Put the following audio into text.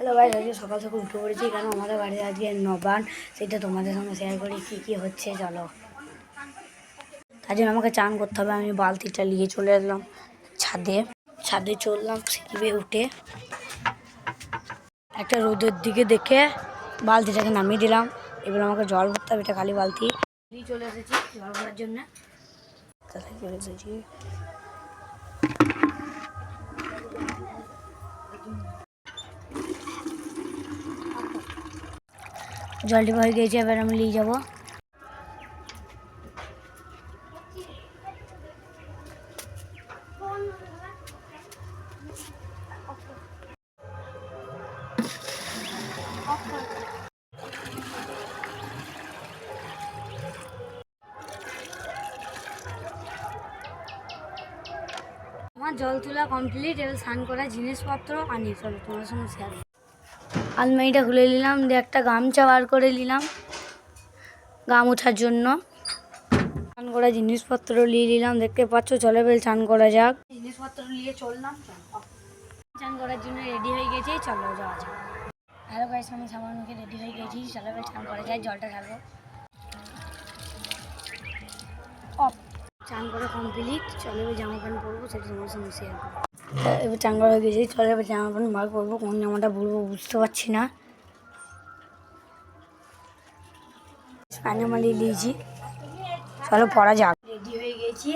Hello guys, আজকে সকাল থেকে উঠে পড়েছি কেন আমাদের বাড়িতে আজকে নবান, সেটা তোমাদের সঙ্গে শেয়ার করি কী কী হচ্ছে। চলো, তার জন্য আমাকে চান করতে হবে। আমি বালতিটা নিয়ে চলে আসলাম ছাদে চললাম সিঁড়ি বেয়ে উঠে, একটা রোদের দিকে দেখে বালতিটাকে নামিয়ে দিলাম। এবার আমাকে জল ভরতে হবে, এটা খালি বালতি নিয়ে চলে এসেছি জল ভরার জন্য। তাহলে চলে এসেছি, জলটি হয়ে গিয়েছে, এবার আমি নিয়ে যাবো। আমার জল তোলা কমপ্লিট, এবার স্নান করা জিনিসপত্র আনি, চলো তোমার সঙ্গে শেয়ার। আলমারিটা খুলে নিলাম, দিয়ে একটা গামছা বার করে নিলাম গা মোছার জন্য। স্নান করা জিনিসপত্র নিয়ে নিলাম, দেখতে পাচ্ছ। চলো বেল স্নান করা যাক। জিনিসপত্র নিয়ে চললাম, স্নান করার জন্য রেডি হয়ে গেছি, চলো যাওয়া যাক। হ্যালো গাইস, আমি সাবান মুখে রেডি হয়ে গেছি, চলো বেল স্নান করা যায়। জলটা ঢালবো, চান করা কমপ্লিট। চলো এবার জামা প্যান্ট পরবো, সেটা তোমার সঙ্গে শেয়ার করবো। এবার চান করা হয়ে গেছি, চলো এবার জামা প্যান্ট বার করবো। কোন জামাটা পরবো বুঝতে পারছি না। প্যান্ট মালিয়ে নিয়েছি, চলো পরা যাক। রেডি হয়ে গেছি,